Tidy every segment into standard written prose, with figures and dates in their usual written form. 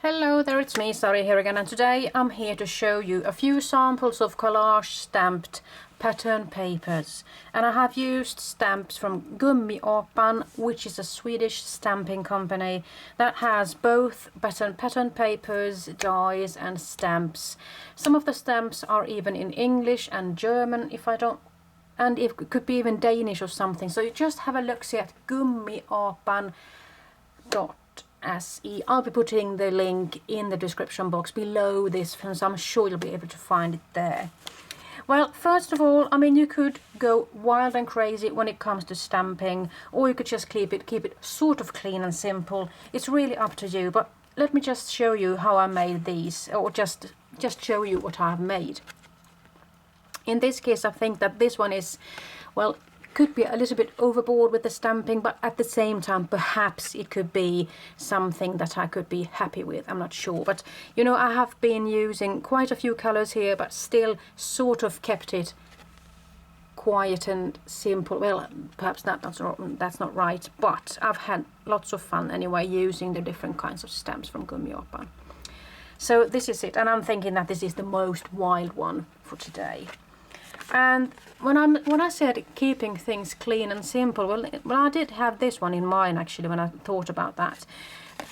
Hello there, it's me, Sari here again, and today I'm here to show you a few samples of collage stamped pattern papers. And I have used stamps from Gummiapan, which is a Swedish stamping company that has both pattern papers, dies and stamps. Some of the stamps are even in English and German, and it could be even Danish or something. So you just have a look-see at Gummiapan.se. I'll be putting the link in the description box below this, so I'm sure you'll be able to find it there. Well, first of all, you could go wild and crazy when it comes to stamping, or you could just keep it sort of clean and simple. It's really up to you, but let me just show you how I made these, or just show you what I've made. In this case, I think that this one is, well, could be a little bit overboard with the stamping, but at the same time perhaps it could be something that I could be happy with. I'm not sure, but you know, I have been using quite a few colors here, but still sort of kept it quiet and simple. Well, perhaps that's not right, but I've had lots of fun anyway using the different kinds of stamps from Gummiapan. So this is it, and I'm thinking that this is the most wild one for today. And when I said keeping things clean and simple, well, I did have this one in mind actually when I thought about that.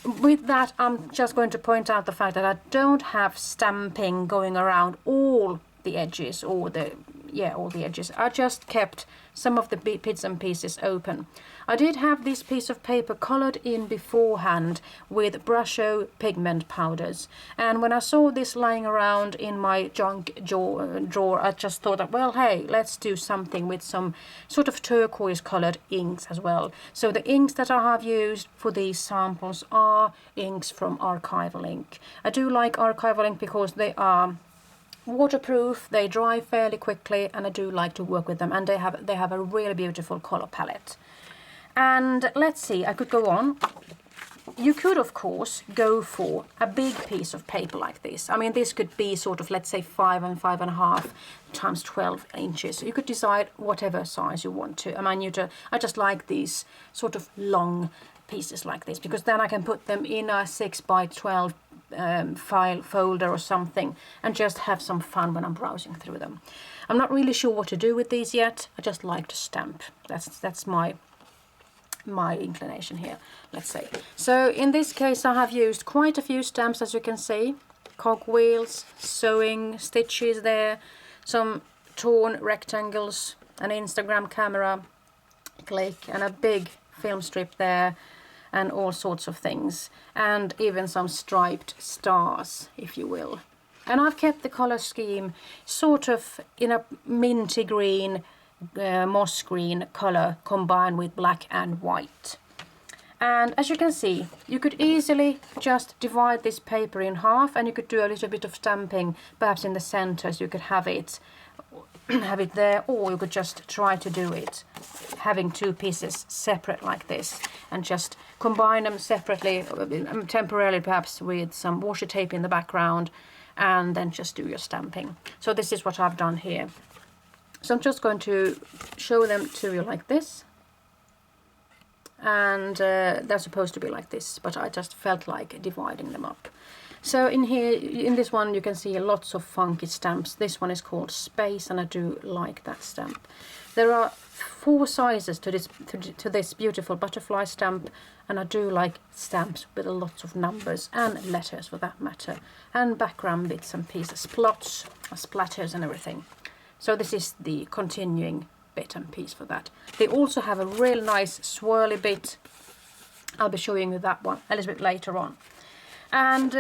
With that, I'm just going to point out the fact that I don't have stamping going around all the edges, all the edges. I just kept some of the bits and pieces open. I did have this piece of paper colored in beforehand with Brusho pigment powders, and when I saw this lying around in my junk drawer, I just thought that, well, hey, let's do something with some sort of turquoise colored inks as well. So the inks that I have used for these samples are inks from Archival Ink. I do like Archival Ink because they are waterproof, they dry fairly quickly, and I do like to work with them, and they have a really beautiful color palette. And let's see, I could go on. You could of course go for a big piece of paper like this. This could be sort of, let's say 5 and 5.5 times 12 inches. You could decide whatever size you want to. I just like these sort of long pieces like this, because then I can put them in a 6 by 12 file folder or something and just have some fun when I'm browsing through them. I'm not really sure what to do with these yet. I just like to stamp. That's my inclination here, let's say. So in this case I have used quite a few stamps, as you can see. Cogwheels, sewing, stitches there, some torn rectangles, an Instagram camera click, and a big film strip there, and all sorts of things, and even some striped stars, if you will. And I've kept the color scheme sort of in a minty green, moss green color combined with black and white. And as you can see, you could easily just divide this paper in half, and you could do a little bit of stamping perhaps in the center, so you could have it there, or you could just try to do it having two pieces separate like this and just combine them separately, temporarily perhaps, with some washi tape in the background, and then just do your stamping. So this is what I've done here. So I'm just going to show them to you like this, and they're supposed to be like this, but I just felt like dividing them up. So in here, in this one, you can see lots of funky stamps. This one is called Space, and I do like that stamp. There are 4 sizes to this beautiful butterfly stamp, and I do like stamps with lots of numbers and letters for that matter, and background bits and pieces, plots, splatters and everything. So this is the continuing bit and piece for that. They also have a real nice swirly bit. I'll be showing you that one a little bit later on. And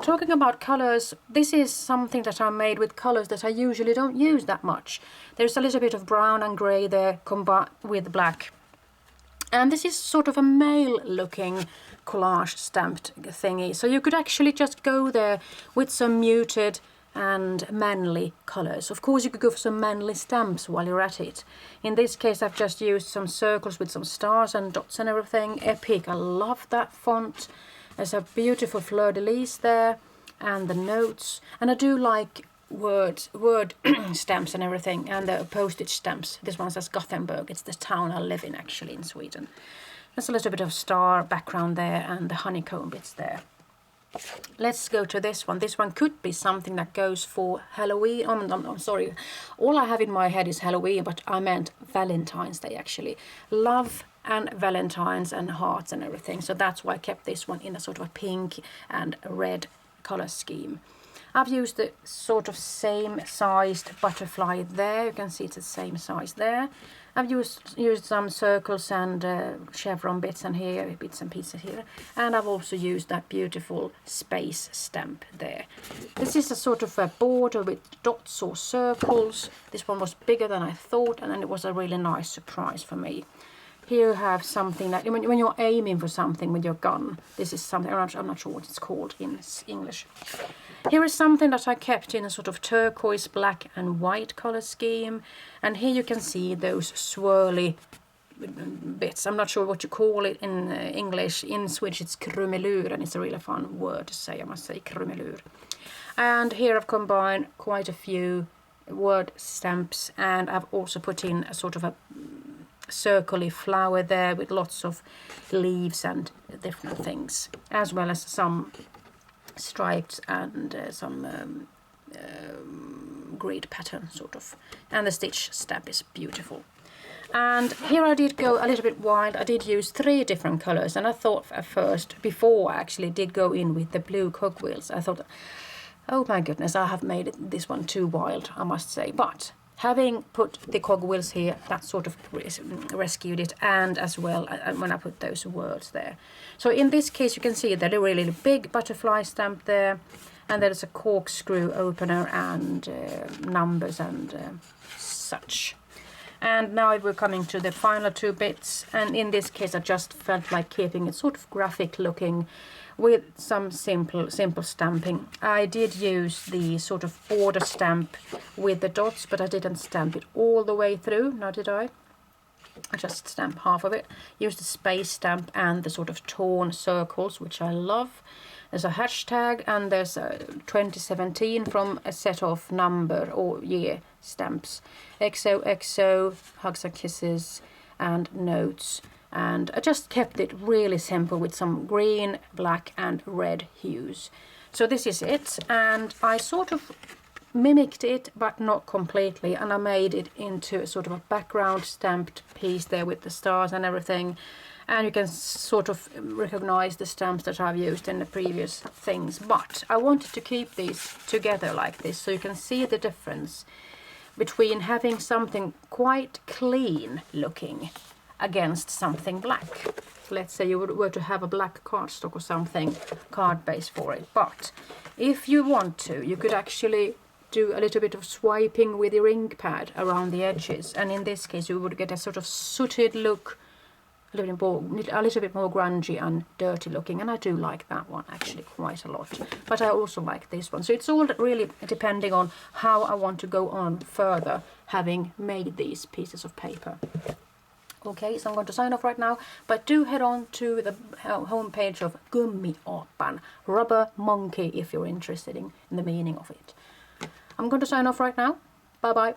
talking about colors, this is something that I made with colors that I usually don't use that much. There's a little bit of brown and grey there combined with black. And this is sort of a male looking collage stamped thingy. So you could actually just go there with some muted and manly colors. Of course you could go for some manly stamps while you're at it. In this case I've just used some circles with some stars and dots and everything. Epic, I love that font. There's a beautiful fleur-de-lis there, and the notes, and I do like word stamps and everything, and the postage stamps. This one says Gothenburg. It's the town I live in actually, in Sweden. There's a little bit of star background there, and the honeycomb bits there. let's go to this one. This one could be something that goes for Halloween. I'm sorry, all I have in my head is Halloween, but I meant Valentine's Day actually. Love and Valentine's and hearts and everything. So that's why I kept this one in a sort of a pink and red color scheme. I've used the sort of same sized butterfly there. You can see it's the same size there. I've used some circles and chevron bits and here, bits and pieces here. And I've also used that beautiful space stamp there. This is a sort of a border with dots or circles. This one was bigger than I thought, and then it was a really nice surprise for me. Here you have something that, when you're aiming for something with your gun, this is something, I'm not sure what it's called in English. Here is something that I kept in a sort of turquoise, black and white color scheme. And here you can see those swirly bits. I'm not sure what you call it in English. In Swedish it's krumelur, and it's a really fun word to say, I must say, krumelur. And here I've combined quite a few word stamps, and I've also put in a sort of a circly flower there with lots of leaves and different things, as well as some stripes and some grid pattern sort of, and the stitch stamp is beautiful. And here I did go a little bit wild. I did use 3 different colors, and I thought at first, before I actually did go in with the blue cogwheels, I thought, oh my goodness, I have made this one too wild, I must say. But having put the cogwheels here, that sort of rescued it, and as well when I put those words there. So in this case you can see that a really big butterfly stamp there, and there's a corkscrew opener and numbers and such. And now we're coming to the final 2 bits, and in this case I just felt like keeping it sort of graphic looking with some simple stamping. I did use the sort of border stamp with the dots, but I didn't stamp it all the way through, now did I? I just stamped half of it. Used the space stamp and the sort of torn circles, which I love. There's a hashtag, and there's a 2017 from a set of number or year stamps. XOXO, hugs and kisses, and notes. And I just kept it really simple with some green, black and red hues. So this is it, and I sort of mimicked it but not completely, and I made it into a sort of a background stamped piece there with the stars and everything. And you can sort of recognize the stamps that I've used in the previous things, but I wanted to keep these together like this so you can see the difference between having something quite clean looking against something black. Let's say you were to have a black cardstock or something, card base for it. But if you want to, you could actually do a little bit of swiping with your ink pad around the edges. And in this case, you would get a sort of sooted look, a little bit more grungy and dirty looking. And I do like that one actually quite a lot. But I also like this one. So it's all really depending on how I want to go on further, having made these pieces of paper. Okay, so I'm going to sign off right now, but do head on to the homepage of Gummiapan, rubber monkey, if you're interested in the meaning of it. I'm going to sign off right now. Bye bye.